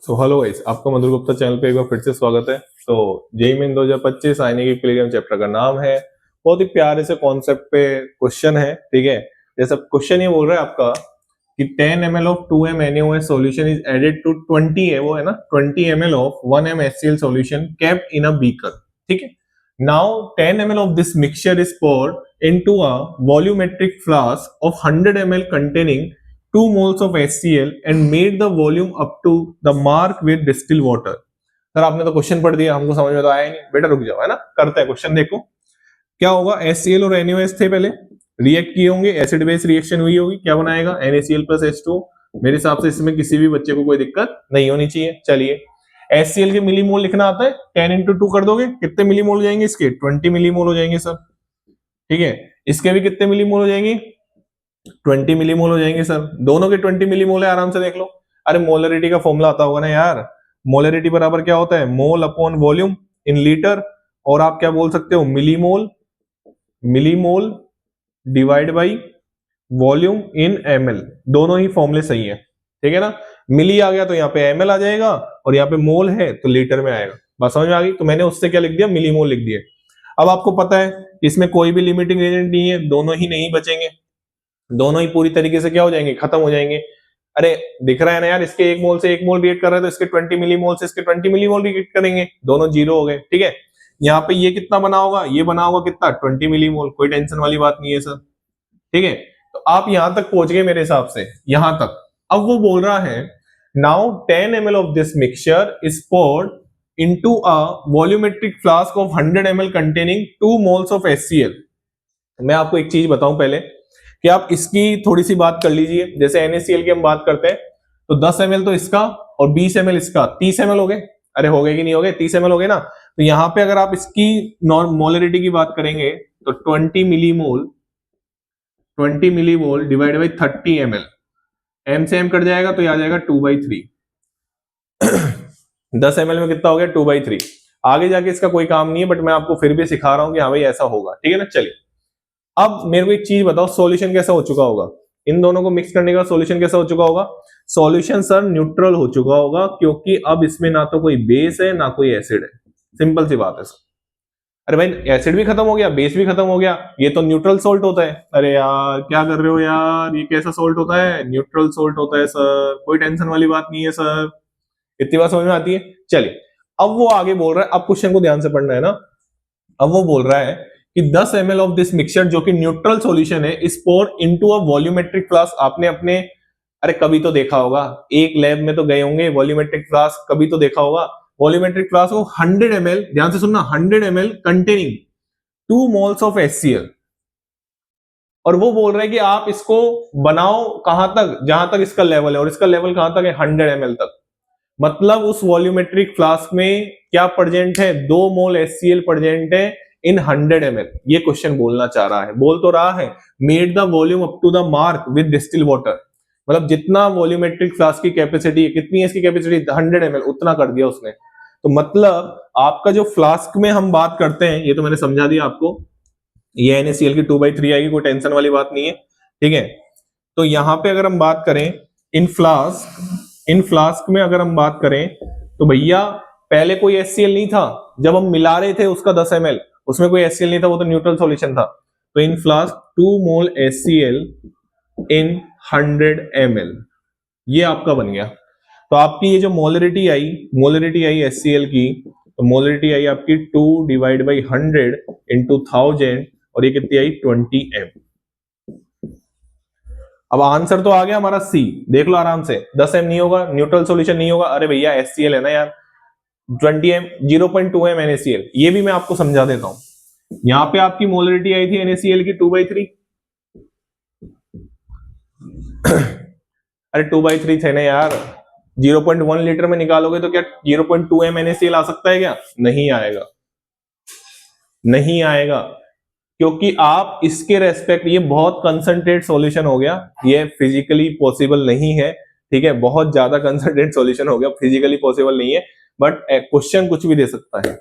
Hello guys, आपका मधुर Gupta channel पे एक बार फिर से स्वागत है। तो जेईई मेन 2025 आईने की प्रीलियम चैप्टर का नाम है। बहुत ही प्यारे से कॉन्सेप्ट पे क्वेश्चन है, ठीक है। जैसा क्वेश्चन ये बोल रहा है आपका कि 10 ml of 2m NaOH solution is added to 20 है, वो है ना 20 ml of 1m HCl solution kept in a beaker, ठीक है। Now 10 ml of this mixture is poured into a volumetric flask of 100 ml containing 2 moles of HCl and made the volume up to the mark with distilled water। Sir आपने तो question पढ़ दिया, हमको समझ में तो आया नहीं, बेटा रुक जाओ, है ना, करते हैं क्वेश्चन। देखो क्या होगा, HCl और NaOH थे, पहले रिएक्ट किए होंगे, एसिड बेस रिएक्शन हुई होगी, क्या बनाएगा NaCl प्लस H2। मेरे हिसाब से इसमें किसी भी बच्चे को कोई दिक्कत नहीं होनी चाहिए। चलिए HCl के मिलीमोल लिखना आता है, 10 into 2 कर दोगे, कितने मिलीमोल हो जाएंगे इसके? 20 मिलीमोल हो जाएंगे सर, ठीक है। इसके भी कितने मिलीमोल हो जाएंगे? 20 मिलीमोल हो जाएंगे सर। दोनों के 20 मिलीमोल है, आराम से देख लो। अरे मोलरिटी का फॉर्मूला आता होगा ना यार, मोलरिटी बराबर क्या होता है? Mole upon volume in litre, और आप क्या बोल सकते हो? Millimole, millimole divide by volume in ml। दोनों ही फॉर्मूले सही है, ठीक है ना। मिली आ गया तो यहाँ पे ml आ जाएगा, और यहाँ पे मोल है तो लीटर में आएगा। बात समझ में आ गई? तो मैंने उससे क्या लिख दिया? मिलीमोल लिख दिया। अब आपको पता है इसमें कोई भी लिमिटिंग एजेंट नहीं है, दोनों ही नहीं बचेंगे, दोनों ही पूरी तरीके से क्या हो जाएंगे? खत्म हो जाएंगे। अरे दिख रहा है ना यार, इसके 1 मोल से 1 मोल रिएक्ट कर रहा है तो इसके 20 मिलीमोल से इसके 20 मिलीमोल रिएक्ट करेंगे, दोनों जीरो हो गए, ठीक है। यहाँ पे ये कितना बना होगा? ये बना होगा कितना? 20 मिलीमोल। कोई टेंशन वाली बात नहीं है सर, ठीक है। तो आप यहां तक पहुंच गए मेरे हिसाब से, यहां तक। अब वो बोल रहा है now 10 ml of this mixture is poured into a volumetric flask of 100 ml containing 2 moles of HCl। मैं आपको एक चीज बताऊं पहले कि आप इसकी थोड़ी सी बात कर लीजिए। जैसे NaCl की हम बात करते हैं तो 10 ml तो इसका और 20 ml इसका, 30 ml हो गए। अरे हो गए कि नहीं हो गए? 30 ml हो गए ना। तो यहाँ पे अगर आप इसकी मोलरिटी की बात करेंगे तो 20 millimole, 20 millimole divide by 30 ml, m से m कट जाएगा तो ये आ जाएगा 2/3। 10 ml में कितना हो गया? 2/3। आगे जाके इसका कोई काम नहीं है, बट मैं आपको फिर भी सिखा रहा हूं कि हाँ भाई ऐसा होगा, ठीक है ना। चलिए अब मेरे को एक चीज बताओ, सॉल्यूशन कैसा हो चुका होगा? इन दोनों को मिक्स करने का सॉल्यूशन कैसा हो चुका होगा? सॉल्यूशन सर न्यूट्रल हो चुका होगा, क्योंकि अब इसमें ना तो कोई बेस है ना कोई एसिड है। सिंपल सी बात है सर। अरे भाई एसिड भी खत्म हो गया, बेस भी खत्म हो गया, ये तो न्यूट्रल सोल्ट होता है। अरे यार क्या कर रहे हो यार, ये कैसा सोल्ट होता है? न्यूट्रल सोल्ट होता है सर, कोई टेंशन वाली बात नहीं है सर। इतनी बात समझ में आती है? चलिए अब वो आगे बोल रहा है, अब क्वेश्चन को ध्यान से पढ़ना है ना। अब वो बोल रहा है कि 10 ml ऑफ दिस मिक्सचर, जो कि न्यूट्रल सॉल्यूशन है, is pour into a volumetric flask. आपने अपने, अरे कभी तो देखा होगा, एक लैब में तो गए होंगे, वॉल्यूमेट्रिक फ्लास्क कभी तो देखा होगा। वॉल्यूमेट्रिक फ्लास्क को 100 ml, ध्यान से सुनना, 100 ml containing 2 moles of HCl। और वो बोल रहे हैं कि आप इसको बनाओ कहां तक? जहां तक इसका लेवल है, और इसका लेवल कहां तक है? 100 ml तक। मतलब उस वॉल्यूमेट्रिक फ्लास्क में क्या प्रेजेंट है? 2 मोल HCl प्रेजेंट है इन 100 ml। ये क्वेश्चन बोलना चाह रहा है, बोल तो रहा है made the volume up to the mark with distil water. मतलब जितना वॉल्यूमेट्रिक फ्लास्क की कैपेसिटी, कितनी है इसकी कैपेसिटी? 100 ml, उतना कर दिया उसने। तो मतलब आपका जो फ्लास्क में हम बात करते हैं, ये तो मैंने समझा दिया आपको, ये NaCl की 2/3 आएगी, कोई टेंशन वाली बात नहीं है, ठीक है। तो यहां पे अगर हम बात करें इन फ्लास्क में अगर हम बात करें तो भैया पहले कोई HCl नहीं था, जब हम मिला रहे थे उसका 10 ml, उसमें कोई HCl नहीं था, वो तो न्यूट्रल सॉल्यूशन था। तो इन फ्लास्क 2 मोल HCl इन 100 ml, ये आपका बन गया। तो आपकी ये जो मोलरिटी आई HCl की, तो मोलरिटी आई आपकी 2 डिवाइड बाई 100 इंटू 1000, और ये कितनी आई? 20 m। अब आंसर तो आ गया हमारा सी, देख लो आराम से। 10 m नहीं होगा, न्यूट्रल सॉल्यूशन नहीं होगा। अरे भैया HCl है ना यार, 20 m, 0.2 m NaCl। ये भी मैं आपको समझा देता हूं। यहां पे आपकी मोलरिटी आई थी NaCl की 2/3। अरे 2/3 थे ना यार, 0.1 लीटर में निकालोगे तो क्या 0.2 m NaCl आ सकता है क्या? नहीं आएगा, नहीं आएगा, क्योंकि आप इसके रेस्पेक्ट, ये बहुत कंसंट्रेट सॉल्यूशन हो गया, ये फिजिकली पॉसिबल नहीं है, ठीक है। बहुत ज्यादा कंसंट्रेट सॉल्यूशन हो गया, फिजिकली पॉसिबल नहीं है। बट क्वेश्चन कुछ भी दे सकता है,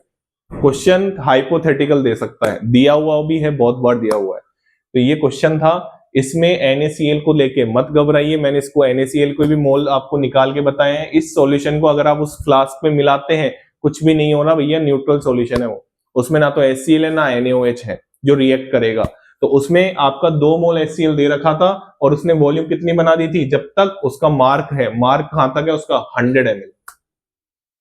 क्वेश्चन हाइपोथेटिकल दे सकता है, दिया हुआ भी है, बहुत बार दिया हुआ है। तो ये क्वेश्चन था इसमें NaCl को लेके मत घबराइए, मैंने इसको NaCl को भी मोल आपको निकाल के बताए हैं। इस सॉल्यूशन को अगर आप उस फ्लास्क में मिलाते हैं, कुछ भी नहीं होना भैया, न्यूट्रल सॉल्यूशन है वो, उसमें ना तो HCl है ना NaOH है जो रिएक्ट करेगा। तो उसमें आपका 2 मोल HCl दे रखा था और उसने वॉल्यूम कितनी बना दी थी, जब तक उसका मार्क है, मार्क कहां तक है उसका 100 ml,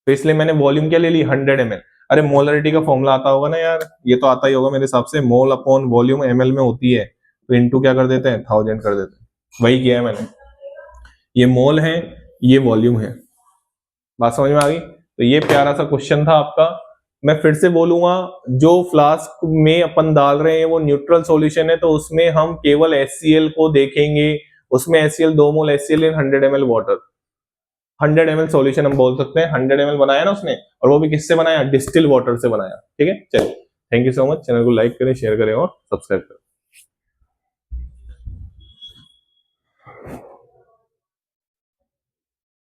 तो इसलिए मैंने वॉल्यूम क्या ले ली 100 ml। अरे मोलरिटी का फॉर्मूला आता होगा ना यार, ये तो आता ही होगा मेरे हिसाब से, मोल अपॉन वॉल्यूम ml में होती है, तो इनटू क्या कर देते हैं 1000 कर देते हैं, वही किया है मैंने। ये मोल है, ये वॉल्यूम है, बात समझ में आ गई। तो ये प्यारा सा क्वेश्चन था आपका। मैं फिर से बोलूंगा, जो फ्लास्क में अपन डाल रहे हैं वो न्यूट्रल सॉल्यूशन है, तो उसमें हम केवल HCl को देखेंगे, उसमें HCl 2 मोल HCl इन 100 ml वाटर, 100 ml सॉल्यूशन हम बोल सकते हैं। 100 ml बनाया ना उसने, और वो भी किससे बनाया, डिस्टिल वाटर से बनाया। ठीक है, चलिए, thank you so much. Channel को लाइक करें, शेयर करें और सब्सक्राइब करें।